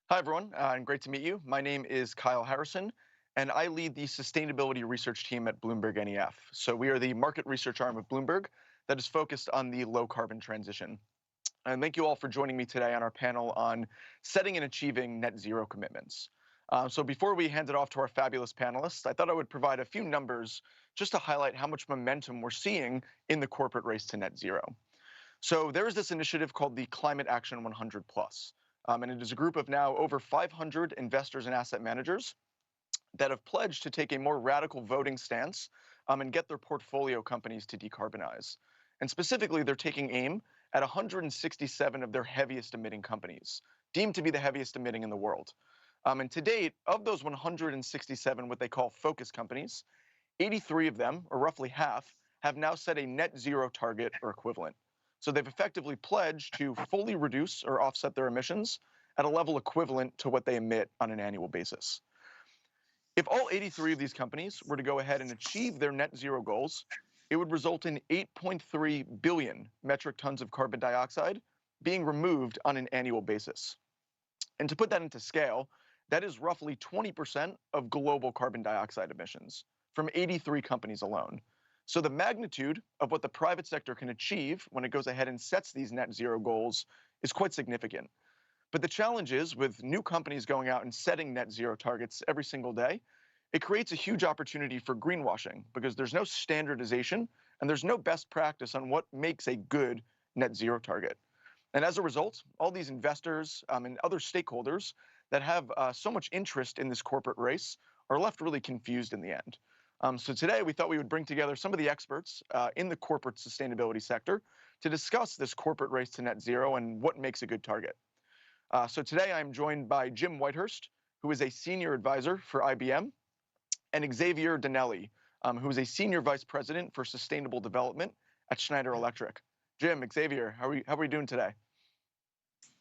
Hi, everyone, and great to meet you. My name is Kyle Harrison, and I lead the sustainability research team at Bloomberg NEF. So we are the market research arm of Bloomberg that is focused on the low carbon transition. And thank you all for joining me today on our panel on setting and achieving net zero commitments. So before we hand it off to our fabulous panelists, I thought I would provide a few numbers just to highlight how much momentum we're seeing in the corporate race to net zero. So there is this initiative called the Climate Action 100 Plus, and it is a group of now over 500 investors and asset managers that have pledged to take a more radical voting stance and get their portfolio companies to decarbonize. And specifically, they're taking aim at 167 of their heaviest emitting companies, deemed to be the heaviest emitting in the world. And to date, of those 167, what they call focus companies, 83 of them, or roughly half, have now set a net zero target or equivalent. So they've effectively pledged to fully reduce or offset their emissions at a level equivalent to what they emit on an annual basis. If all 83 of these companies were to go ahead and achieve their net zero goals, it would result in 8.3 billion metric tons of carbon dioxide being removed on an annual basis. And to put that into scale, that is roughly 20% of global carbon dioxide emissions from 83 companies alone. So the magnitude of what the private sector can achieve when it goes ahead and sets these net zero goals is quite significant. But the challenge is, with new companies going out and setting net zero targets every single day, it creates a huge opportunity for greenwashing because there's no standardization and there's no best practice on what makes a good net zero target. And as a result, all these investors and other stakeholders that have so much interest in this corporate race are left really confused in the end. So today we thought we would bring together some of the experts in the corporate sustainability sector to discuss this corporate race to net zero and what makes a good target. So today I'm joined by Jim Whitehurst, who is a senior advisor for IBM, and Xavier Denoly, who is a senior vice president for sustainable development at Schneider Electric. Jim, Xavier, how are we doing today?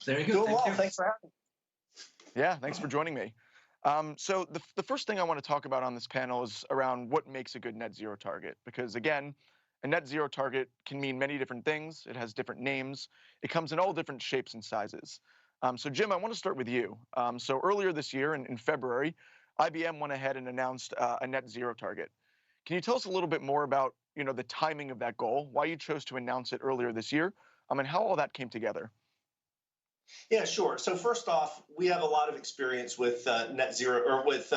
Very good. Doing well. Thanks for having me. Yeah, thanks for joining me. So the first thing I want to talk about on this panel is around what makes a good net zero target. Because again, a net zero target can mean many different things. It has different names. It comes in all different shapes and sizes. So Jim, I want to start with you. So earlier this year in February, IBM went ahead and announced a net zero target. Can you tell us a little bit more about the timing of that goal, why you chose to announce it earlier this year, and how all that came together? Yeah, sure. So first off, we have a lot of experience with net zero or with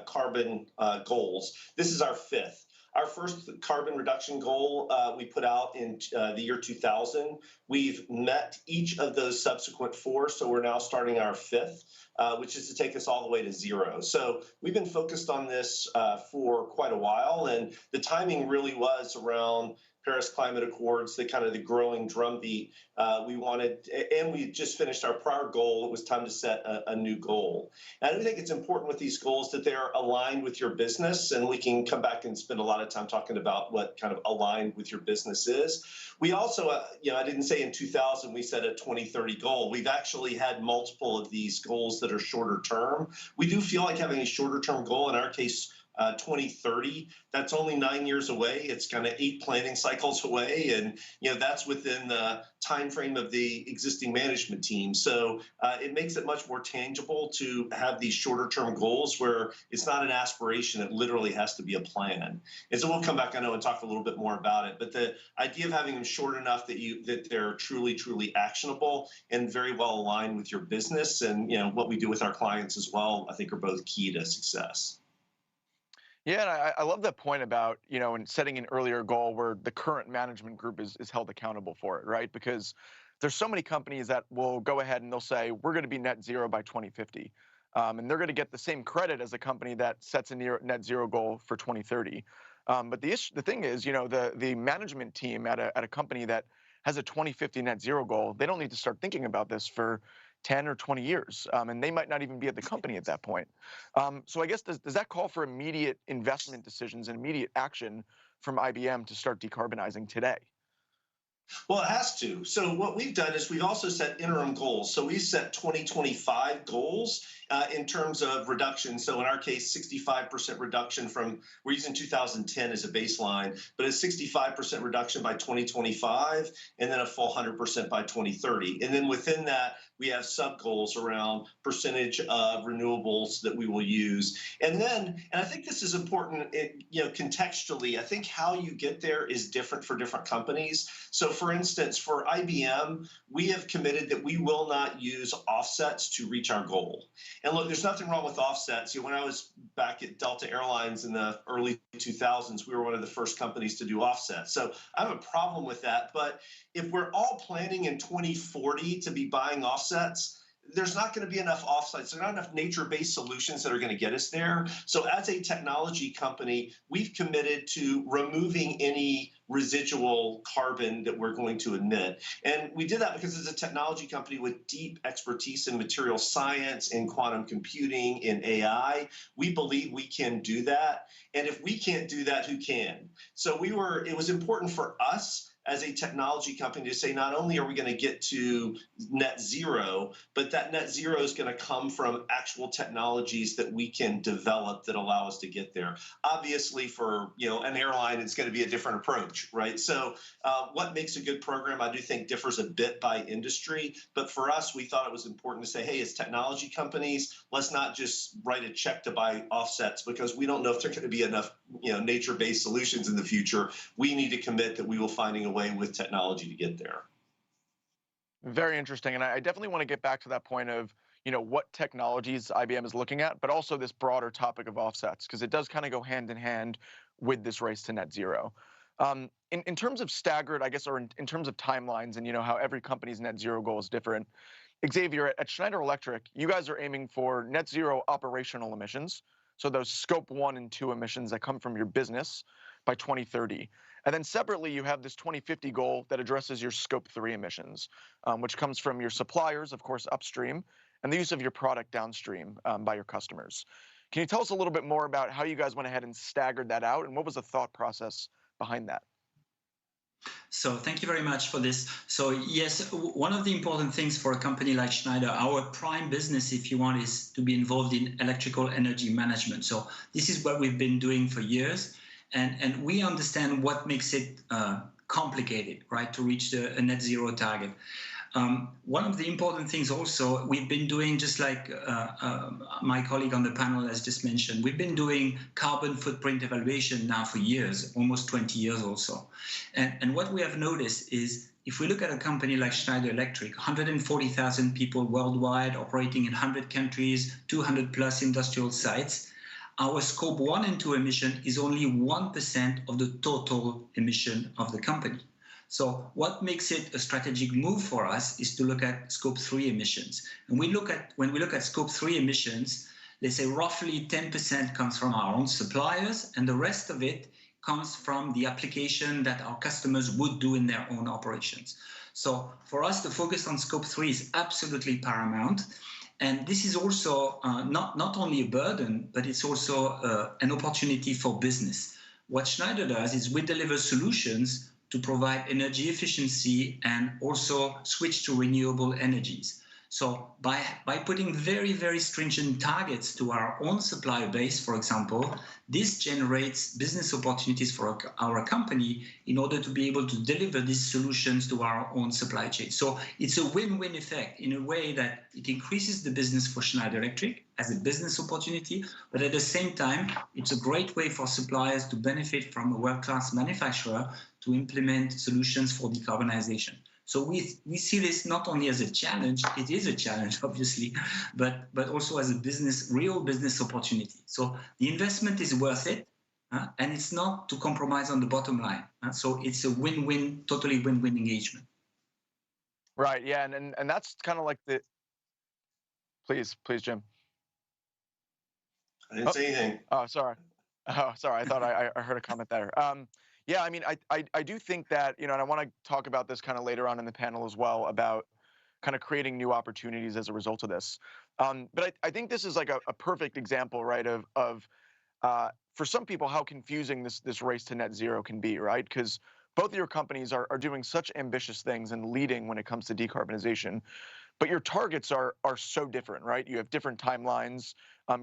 carbon goals. This is our fifth. Our first carbon reduction goal we put out in the year 2000. We've met each of those subsequent four, so we're now starting our fifth, which is to take us all the way to zero. So we've been focused on this for quite a while, and the timing really was around Paris Climate Accords, the kind of the growing drumbeat we wanted, and we just finished our prior goal. It was time to set a new goal. And I do think it's important with these goals that they're aligned with your business, and we can come back and spend a lot of time talking about what kind of aligned with your business is. We also, I didn't say in 2000 we set a 2030 goal. We've actually had multiple of these goals that are shorter term. We do feel like having a shorter term goal, in our case, 2030, that's only 9 years away. It's kind of 8 planning cycles away, and that's within the time frame of the existing management team. So it makes it much more tangible to have these shorter term goals where it's not an aspiration, it literally has to be a plan. And so we'll come back, I know, and talk a little bit more about it, but the idea of having them short enough that they're truly actionable and very well aligned with your business and what we do with our clients as well, I think are both key to success. Yeah, and I love that point about, and setting an earlier goal where the current management group is held accountable for it, right? Because there's so many companies that will go ahead and they'll say, we're going to be net zero by 2050. And they're going to get the same credit as a company that sets a net zero goal for 2030. But the thing is, the management team at a company that has a 2050 net zero goal, they don't need to start thinking about this for 10 or 20 years, and they might not even be at the company at that point. So I guess, does that call for immediate investment decisions and immediate action from IBM to start decarbonizing today? Well, it has to. So what we've done is we've also set interim goals. So we set 2025 goals in terms of reduction. So in our case, 65% reduction from, we're using 2010 as a baseline, but a 65% reduction by 2025, and then a full 100% by 2030. And then within that, We have sub-goals around percentage of renewables that we will use. And I think this is important, contextually, I think how you get there is different for different companies. So for instance, for IBM, we have committed that we will not use offsets to reach our goal. And look, there's nothing wrong with offsets. When I was back at Delta Airlines in the early 2000s, we were one of the first companies to do offsets. So I have a problem with that. But if we're all planning in 2040 to be buying offsets, there's not going to be enough offsets. There's not enough nature-based solutions that are going to get us there. So as a technology company, we've committed to removing any residual carbon that we're going to emit. And we did that because as a technology company with deep expertise in material science, in quantum computing, in AI, we believe we can do that. And if we can't do that, who can? So it was important for us as a technology company to say, not only are we going to get to net zero, but that net zero is going to come from actual technologies that we can develop that allow us to get there. Obviously, for an airline, it's going to be a different approach, right? So what makes a good program, I do think, differs a bit by industry. But for us, we thought it was important to say, hey, as technology companies, let's not just write a check to buy offsets because we don't know if there are going to be enough nature-based solutions in the future. We need to commit that we will finding a way with technology to get there. Very interesting. And I definitely want to get back to that point of, what technologies IBM is looking at, but also this broader topic of offsets, because it does kind of go hand in hand with this race to net zero. In terms of staggered, I guess, or in terms of timelines and, how every company's net zero goal is different, Xavier, at Schneider Electric, you guys are aiming for net zero operational emissions. So those scope 1 and 2 emissions that come from your business by 2030. And then separately, you have this 2050 goal that addresses your scope 3 emissions, which comes from your suppliers, of course, upstream, and the use of your product downstream by your customers. Can you tell us a little bit more about how you guys went ahead and staggered that out, and what was the thought process behind that? So thank you very much for this. So yes, one of the important things for a company like Schneider, our prime business, if you want, is to be involved in electrical energy management. So this is what we've been doing for years. And we understand what makes it complicated, right, to reach a net zero target. One of the important things also we've been doing, just like my colleague on the panel has just mentioned, we've been doing carbon footprint evaluation now for years, almost 20 years also. And what we have noticed is if we look at a company like Schneider Electric, 140,000 people worldwide operating in 100 countries, 200 plus industrial sites, our scope 1 and 2 emission is only 1% of the total emission of the company. So what makes it a strategic move for us is to look at scope 3 emissions. And when we look at scope 3 emissions, let's say roughly 10% comes from our own suppliers, and the rest of it comes from the application that our customers would do in their own operations. So for us, the focus on scope 3 is absolutely paramount. And this is also not only a burden, but it's also an opportunity for business. What Schneider does is we deliver solutions to provide energy efficiency and also switch to renewable energies. So by putting very, very stringent targets to our own supplier base, for example, this generates business opportunities for our company in order to be able to deliver these solutions to our own supply chain. So it's a win-win effect in a way that it increases the business for Schneider Electric as a business opportunity, but at the same time, it's a great way for suppliers to benefit from a world-class manufacturer to implement solutions for decarbonization. So we see this not only as a challenge, it is a challenge, obviously, but also as a real business opportunity. So the investment is worth it, and it's not to compromise on the bottom line. So it's a win-win, totally win-win engagement. Right, yeah, and that's kind of like the... Please, Jim. I didn't say anything. Oh, sorry. I thought I heard a comment there. Yeah, I mean, I do think that, and I want to talk about this kind of later on in the panel as well about kind of creating new opportunities as a result of this. But I think this is like a perfect example, right, of for some people, how confusing this race to net zero can be, right? Because both of your companies are doing such ambitious things and leading when it comes to decarbonization. But your targets are so different, right? You have different timelines.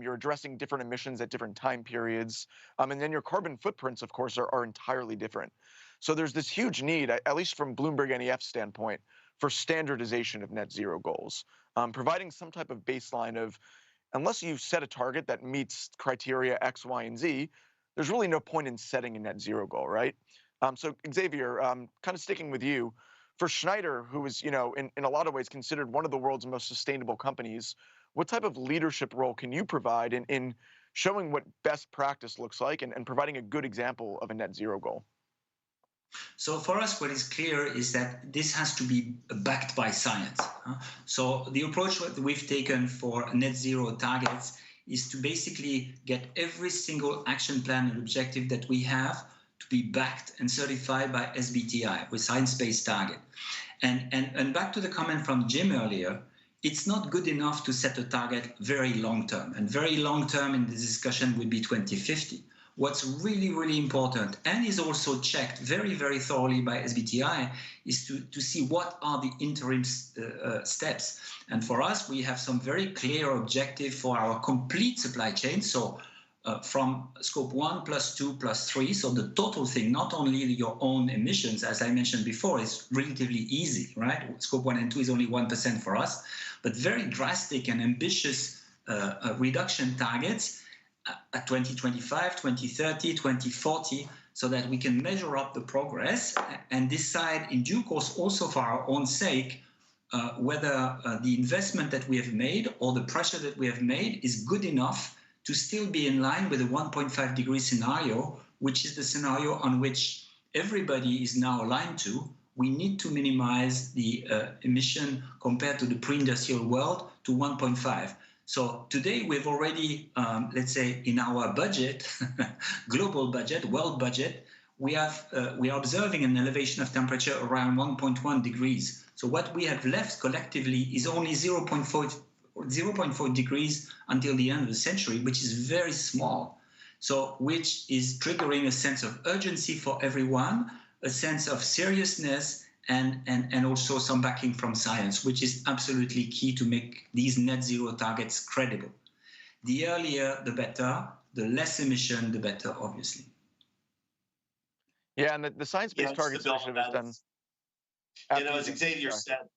You're addressing different emissions at different time periods. And then your carbon footprints, of course, are entirely different. So there's this huge need, at least from Bloomberg NEF's standpoint, for standardization of net zero goals. providing some type of baseline of, unless you set a target that meets criteria X, Y, and Z, there's really no point in setting a net zero goal, right? So Xavier, kind of sticking with you, for Schneider, who is, in a lot of ways considered one of the world's most sustainable companies, what type of leadership role can you provide in showing what best practice looks like and providing a good example of a net zero goal? So for us, what is clear is that this has to be backed by science. So the approach that we've taken for net zero targets is to basically get every single action plan and objective that we have to be backed and certified by SBTi, with science-based target. And back to the comment from Jim earlier, it's not good enough to set a target very long term. And very long term in this discussion would be 2050. What's really, really important, and is also checked very, very thoroughly by SBTi, is to see what are the interim steps. And for us, we have some very clear objective for our complete supply chain. So from scope 1 plus 2 plus 3, so the total thing, not only your own emissions, as I mentioned before, is relatively easy, right? Scope 1 and 2 is only 1% for us, but very drastic and ambitious reduction targets at 2025, 2030, 2040, so that we can measure up the progress and decide in due course also for our own sake whether the investment that we have made or the pressure that we have made is good enough to still be in line with the 1.5 degree scenario, which is the scenario on which everybody is now aligned to. We need to minimize the emission compared to the pre-industrial world to 1.5. So today we've already, let's say, in our budget, global budget, world budget, we are observing an elevation of temperature around 1.1 degrees. So what we have left collectively is only 0.4 degrees until the end of the century, which is very small. So which is triggering a sense of urgency for everyone, a sense of seriousness, and also some backing from science, which is absolutely key to make these net zero targets credible. The earlier, the better. The less emission, the better, obviously. Yeah, and the Science-Based Targets Initiative has done. As Xavier said,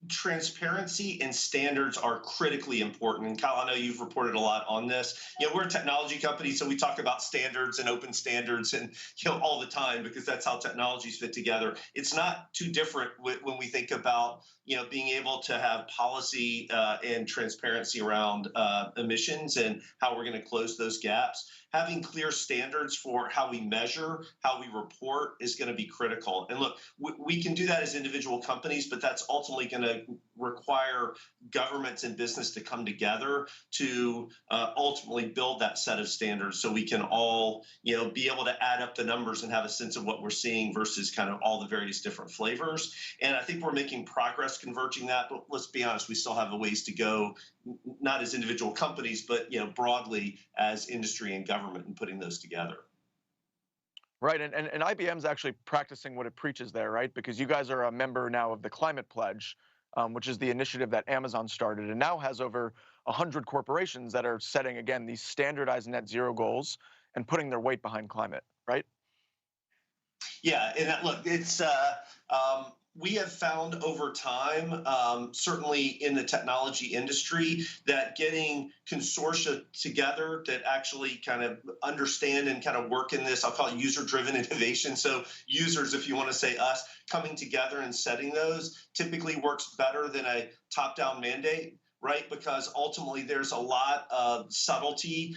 transparency and standards are critically important. And Kyle, I know you've reported a lot on this. We're a technology company, so we talk about standards and open standards and all the time because that's how technologies fit together. It's not too different when we think about being able to have policy and transparency around emissions and how we're going to close those gaps. Having clear standards for how we measure, how we report is going to be critical. And look, we can do that as individual companies, but that's ultimately going to require governments and business to come together to ultimately build that set of standards so we can all, be able to add up the numbers and have a sense of what we're seeing versus kind of all the various different flavors. And I think we're making progress converging that, but let's be honest, we still have a ways to go, not as individual companies, but broadly as industry and government and putting those together. Right, and IBM's actually practicing what it preaches there, right? Because you guys are a member now of the Climate Pledge, which is the initiative that Amazon started and now has over 100 corporations that are setting, again, these standardized net zero goals and putting their weight behind climate, right? Yeah, and look, it's we have found over time, certainly in the technology industry, that getting consortia together that actually kind of understand and kind of work in this, I'll call it user-driven innovation. So users, if you want to say us, coming together and setting those typically works better than a top-down mandate. Right, because ultimately there's a lot of subtlety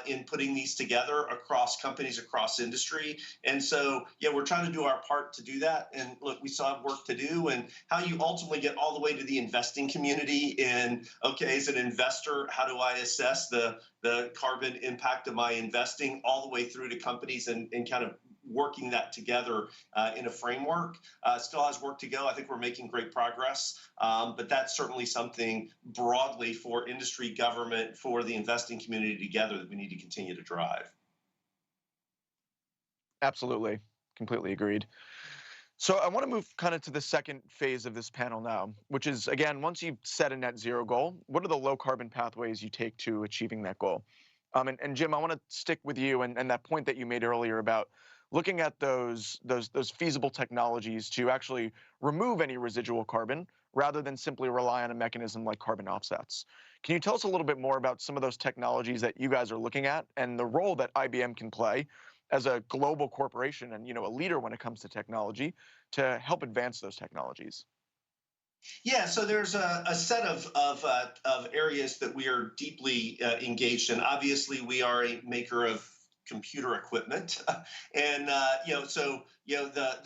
in putting these together across companies, across industry. And so, we're trying to do our part to do that. And look, we still have work to do. And how you ultimately get all the way to the investing community and, okay, as an investor, how do I assess the carbon impact of my investing all the way through to companies and kind of working that together in a framework. Still has work to go. I think we're making great progress, but that's certainly something broadly for industry, government, for the investing community together that we need to continue to drive. Absolutely, completely agreed. So I want to move kind of to the second phase of this panel now, which is, again, once you've set a net zero goal, what are the low carbon pathways you take to achieving that goal? And Jim, I want to stick with you and that point that you made earlier about looking at those feasible technologies to actually remove any residual carbon rather than simply rely on a mechanism like carbon offsets. Can you tell us a little bit more about some of those technologies that you guys are looking at and the role that IBM can play as a global corporation and a leader when it comes to technology to help advance those technologies? Yeah, so there's a set of areas that we are deeply engaged in. Obviously, we are a maker of computer equipment, and the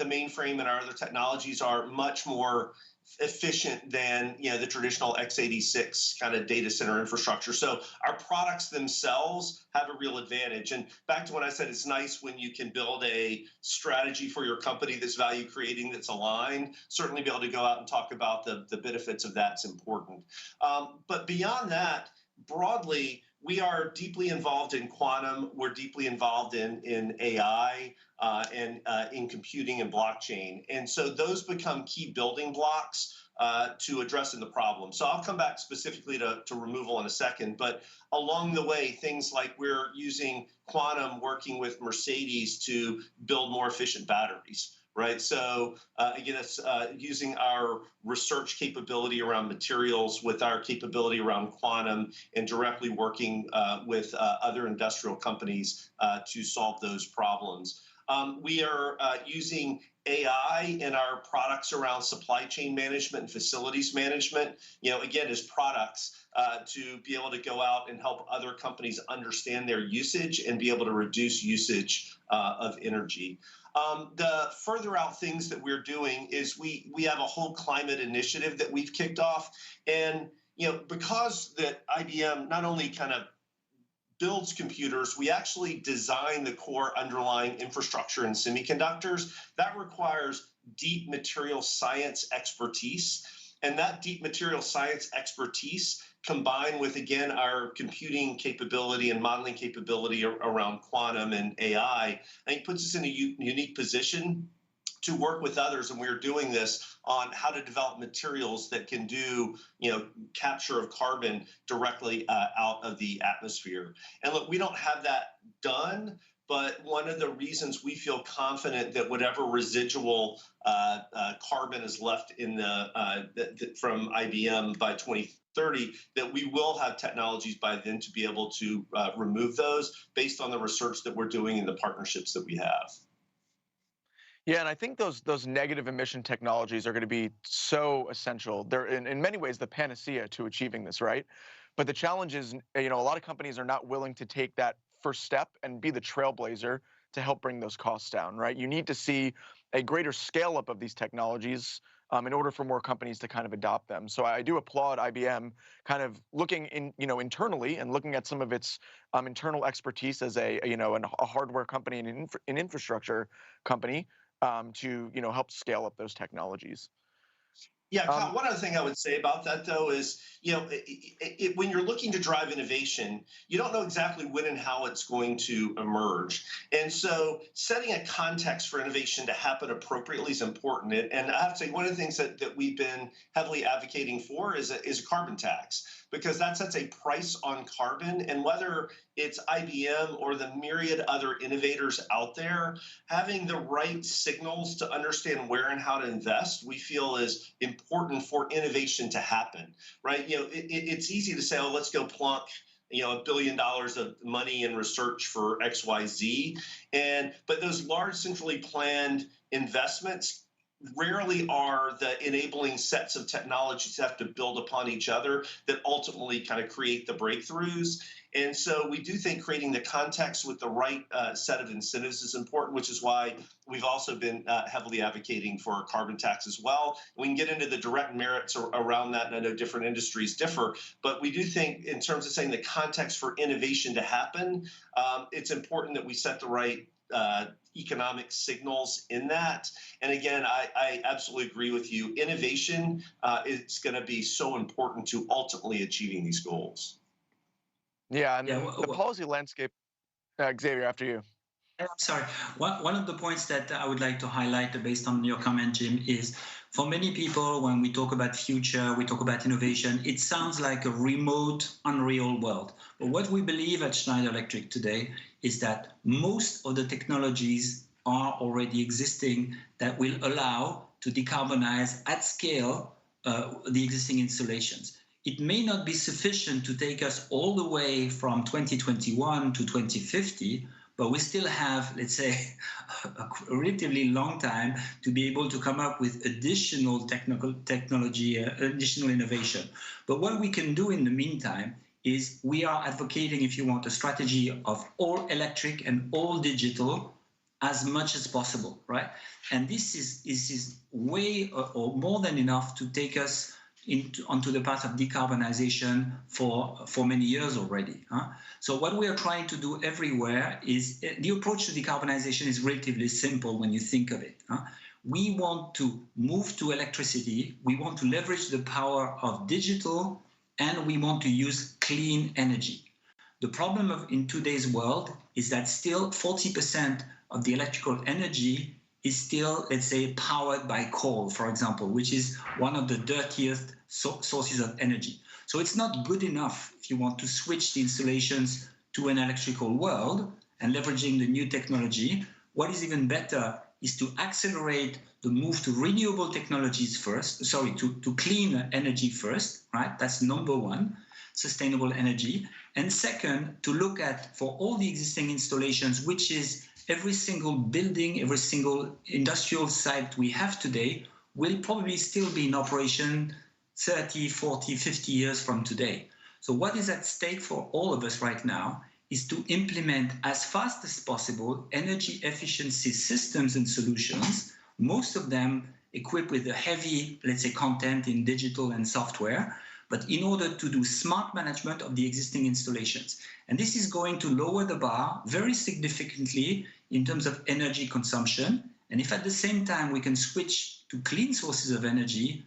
mainframe and our other technologies are much more efficient than the traditional x86 kind of data center infrastructure. So our products themselves have a real advantage. And back to what I said, it's nice when you can build a strategy for your company that's value creating, that's aligned. Certainly be able to go out and talk about the benefits of that's important. But beyond that, broadly, we are deeply involved in quantum. We're deeply involved in AI and in computing and blockchain. And so those become key building blocks to addressing the problem. So I'll come back specifically to removal in a second. But along the way, things like we're using quantum working with Mercedes to build more efficient batteries. Right. So again, it's using our research capability around materials with our capability around quantum and directly working with other industrial companies to solve those problems. We are using AI in our products around supply chain management and facilities management, again, as products to be able to go out and help other companies understand their usage and be able to reduce usage of energy. The further out things that we're doing is we have a whole climate initiative that we've kicked off. And, because that IBM not only kind of builds computers, we actually design the core underlying infrastructure in semiconductors. That requires deep material science expertise. And that deep material science expertise combined with, again, our computing capability and modeling capability around quantum and AI, I think puts us in a unique position to work with others, and we're doing this on how to develop materials that can do, capture of carbon directly out of the atmosphere. And look, we don't have that done, but one of the reasons we feel confident that whatever residual carbon is left in from IBM by 2030, that we will have technologies by then to be able to remove those based on the research that we're doing and the partnerships that we have. Yeah, and I think those negative emission technologies are going to be so essential. They're in many ways the panacea to achieving this, right? But the challenge is, a lot of companies are not willing to take that first step and be the trailblazer to help bring those costs down, right? You need to see a greater scale up of these technologies in order for more companies to kind of adopt them. So I do applaud IBM kind of looking internally and looking at some of its internal expertise as a hardware company and an infrastructure company to help scale up those technologies. Yeah, Kyle, one other thing I would say about that, though, is, when you're looking to drive innovation, you don't know exactly when and how it's going to emerge. And so setting a context for innovation to happen appropriately is important. And I have to say, one of the things that we've been heavily advocating for is a carbon tax, because that sets a price on carbon. And whether it's IBM or the myriad other innovators out there, having the right signals to understand where and how to invest, we feel is important for innovation to happen, right? It's easy to say, oh, let's go plunk $1 billion of money in research for XYZ. But those large centrally planned investments rarely are the enabling sets of technologies that have to build upon each other that ultimately kind of create the breakthroughs. And so we do think creating the context with the right set of incentives is important, which is why we've also been heavily advocating for a carbon tax as well. We can get into the direct merits around that, and I know different industries differ, but we do think in terms of saying the context for innovation to happen, it's important that we set the right economic signals in that. And again, I absolutely agree with you. Innovation is going to be so important to ultimately achieving these goals. Yeah, and the policy landscape, Xavier, after you. I'm sorry. One of the points that I would like to highlight based on your comment, Jim, is for many people, when we talk about future, we talk about innovation, it sounds like a remote, unreal world. But what we believe at Schneider Electric today is that most of the technologies are already existing that will allow to decarbonize at scale the existing installations. It may not be sufficient to take us all the way from 2021 to 2050, but we still have, let's say, a relatively long time to be able to come up with additional technology, additional innovation. But what we can do in the meantime is we are advocating, if you want, a strategy of all electric and all digital as much as possible, right? And this is way or more than enough to take us onto the path of decarbonization for many years already. So what we are trying to do everywhere is, the approach to decarbonization is relatively simple when you think of it. We want to move to electricity, we want to leverage the power of digital, and we want to use clean energy. The problem in today's world is that still 40% of the electrical energy is still, let's say, powered by coal, for example, which is one of the dirtiest sources of energy. So it's not good enough if you want to switch the installations to an electrical world and leveraging the new technology. What is even better is to accelerate the move to renewable technologies first, to clean energy first, right? That's number one, sustainable energy. And second, to look at, for all the existing installations, which is every single building, every single industrial site we have today will probably still be in operation 30, 40, 50 years from today. So what is at stake for all of us right now is to implement as fast as possible energy efficiency systems and solutions, most of them equipped with a heavy, let's say, content in digital and software, but in order to do smart management of the existing installations. And this is going to lower the bar very significantly in terms of energy consumption. And if at the same time we can switch to clean sources of energy,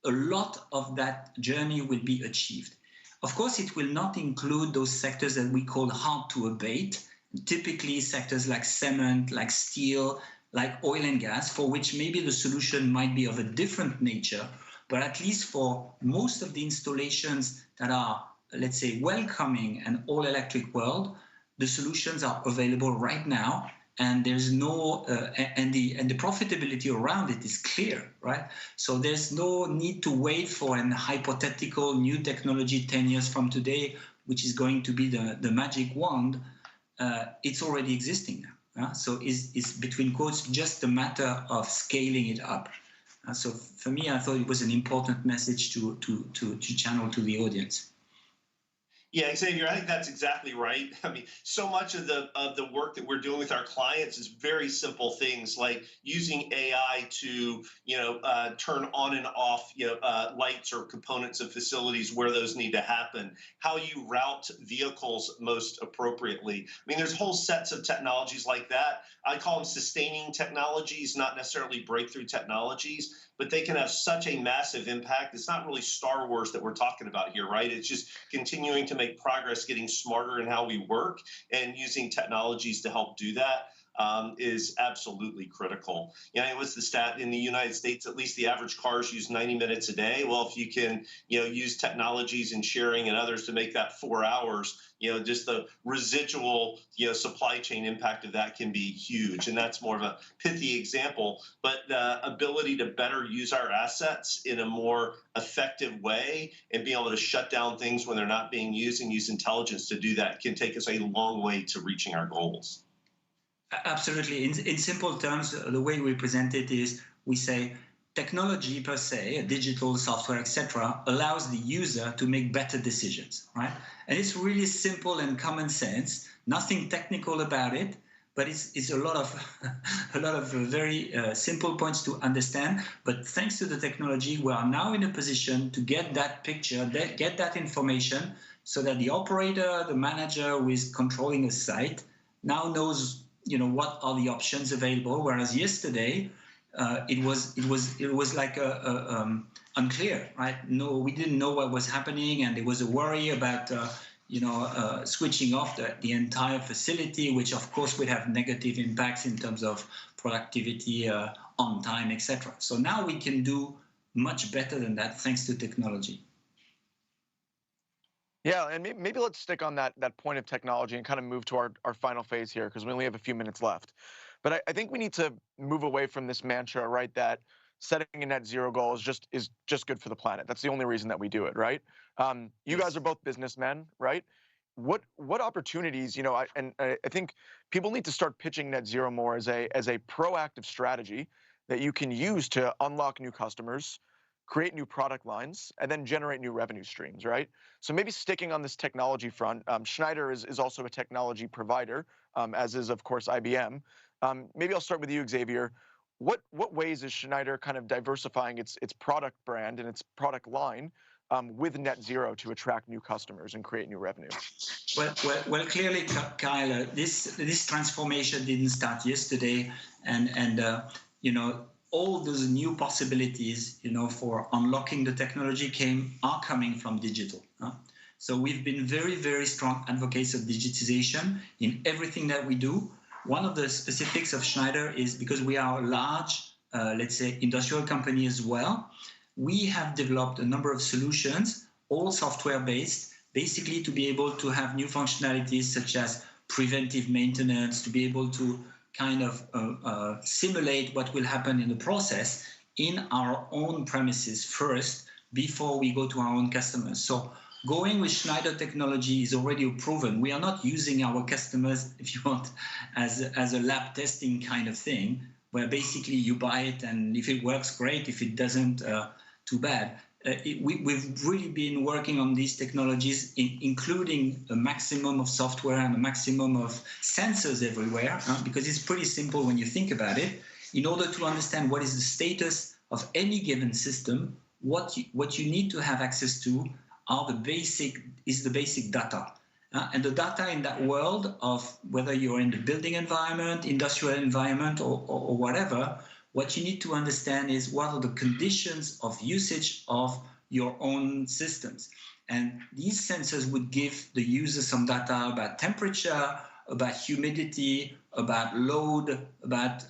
a lot of that journey will be achieved. Of course, it will not include those sectors that we call hard to abate, typically sectors like cement, like steel, like oil and gas, for which maybe the solution might be of a different nature. But at least for most of the installations that are, let's say, welcoming an all-electric world, the solutions are available right now, and there's no and the profitability around it is clear, right? So there's no need to wait for an hypothetical new technology 10 years from today, which is going to be the magic wand. It's already existing now. So it's between quotes just a matter of scaling it up. So for me, I thought it was an important message to channel to the audience. Yeah, Xavier, I think that's exactly right. I mean, so much of the work that we're doing with our clients is very simple things like using AI to, turn on and off, lights or components of facilities where those need to happen, how you route vehicles most appropriately. I mean, there's whole sets of technologies like that. I call them sustaining technologies, not necessarily breakthrough technologies, but they can have such a massive impact. It's not really Star Wars that we're talking about here, right? It's just continuing to make progress, getting smarter in how we work, and using technologies to help do that is absolutely critical. What's the stat in the United States? At least the average cars use 90 minutes a day. Well, if you can, use technologies and sharing and others to make that 4 hours, just the residual, supply chain impact of that can be huge. And that's more of a pithy example, but the ability to better use our assets in a more effective way and be able to shut down things when they're not being used and use intelligence to do that can take us a long way to reaching our goals. Absolutely. In simple terms, the way we present it is we say technology per se, digital software, etc., allows the user to make better decisions, right? And it's really simple and common sense, nothing technical about it, but it's a lot of very simple points to understand. But thanks to the technology, we are now in a position to get that picture, get that information, so that the operator, the manager who is controlling a site now knows what are the options available, whereas yesterday it was like unclear, right? No, we didn't know what was happening, and there was a worry about switching off the entire facility, which of course would have negative impacts in terms of productivity, on time, etc. So now we can do much better than that thanks to technology. Yeah, and maybe let's stick on that point of technology and kind of move to our final phase here, because we only have a few minutes left. But I think we need to move away from this mantra, right, that setting a net zero goal is just good for the planet. That's the only reason that we do it, right? You guys are both businessmen, right? What opportunities, I think people need to start pitching net zero more as a proactive strategy that you can use to unlock new customers, create new product lines, and then generate new revenue streams, right? So maybe sticking on this technology front, Schneider is also a technology provider, as is, of course, IBM. Maybe I'll start with you, Xavier. What ways is Schneider kind of diversifying its product brand and its product line with net zero to attract new customers and create new revenue? Well, clearly, Kyle, this transformation didn't start yesterday, and all those new possibilities, for unlocking the technology are coming from digital. So we've been very, very strong advocates of digitization in everything that we do. One of the specifics of Schneider is because we are a large, let's say, industrial company as well, we have developed a number of solutions, all software-based, basically to be able to have new functionalities such as preventive maintenance, to be able to kind of simulate what will happen in the process in our own premises first before we go to our own customers. So going with Schneider technology is already proven. We are not using our customers, if you want, as a lab testing kind of thing, where basically you buy it and if it works, great. If it doesn't, too bad. We've really been working on these technologies, including a maximum of software and a maximum of sensors everywhere, because it's pretty simple when you think about it. In order to understand what is the status of any given system, what you need to have access to are the basic data. And the data in that world of whether you're in the building environment, industrial environment, or whatever, what you need to understand is what are the conditions of usage of your own systems. And these sensors would give the user some data about temperature, about humidity, about load, about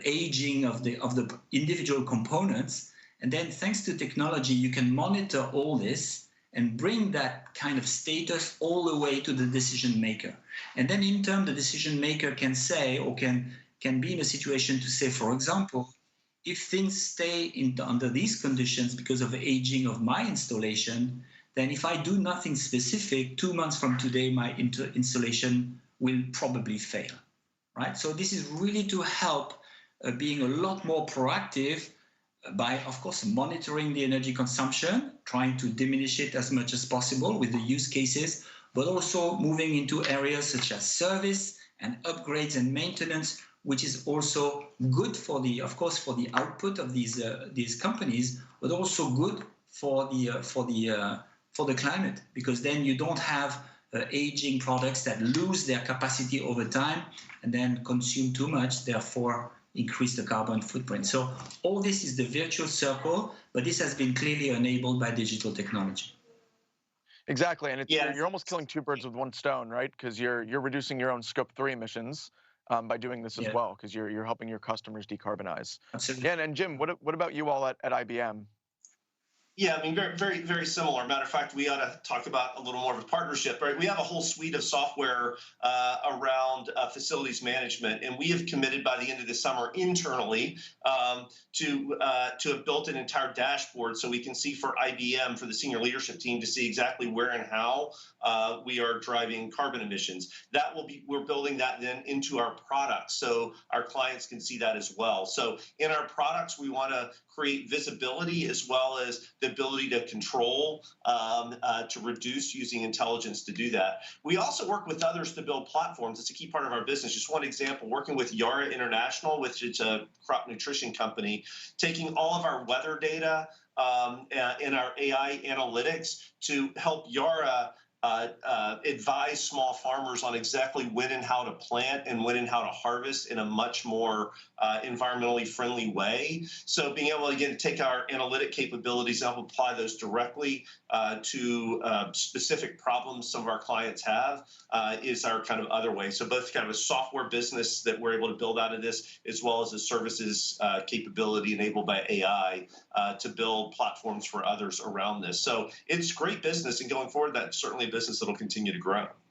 aging of the individual components. And then thanks to technology, you can monitor all this and bring that kind of status all the way to the decision maker. And then in turn, the decision maker can say, or can be in a situation to say, for example, if things stay under these conditions because of the aging of my installation, then if I do nothing specific, 2 months from today, my installation will probably fail, right? So this is really to help being a lot more proactive by, of course, monitoring the energy consumption, trying to diminish it as much as possible with the use cases, but also moving into areas such as service and upgrades and maintenance, which is also good for of course, for the output of these companies, but also good for the climate, because then you don't have aging products that lose their capacity over time and then consume too much, therefore increase the carbon footprint. So all this is the virtual circle, but this has been clearly enabled by digital technology. Exactly, and you're almost killing two birds with one stone, right? Because you're reducing your own Scope 3 emissions by doing this as well, because you're helping your customers decarbonize. Absolutely. Yeah, and Jim, what about you all at IBM? Yeah, I mean, very, very, very similar. Matter of fact, we ought to talk about a little more of a partnership, right? We have a whole suite of software around facilities management, and we have committed by the end of the summer internally to have built an entire dashboard so we can see for IBM, for the senior leadership team, to see exactly where and how we are driving carbon emissions. We're building that then into our products so our clients can see that as well. So in our products, we want to create visibility as well as the ability to control, to reduce using intelligence to do that. We also work with others to build platforms. It's a key part of our business. Just one example, working with Yara International, which is a crop nutrition company, taking all of our weather data and our AI analytics to help Yara advise small farmers on exactly when and how to plant and when and how to harvest in a much more environmentally friendly way. So being able, again, to take our analytic capabilities and help apply those directly to specific problems some of our clients have is our kind of other way. So both kind of a software business that we're able to build out of this, as well as a services capability enabled by AI to build platforms for others around this. So it's great business, and going forward, that's certainly a business that will continue to grow.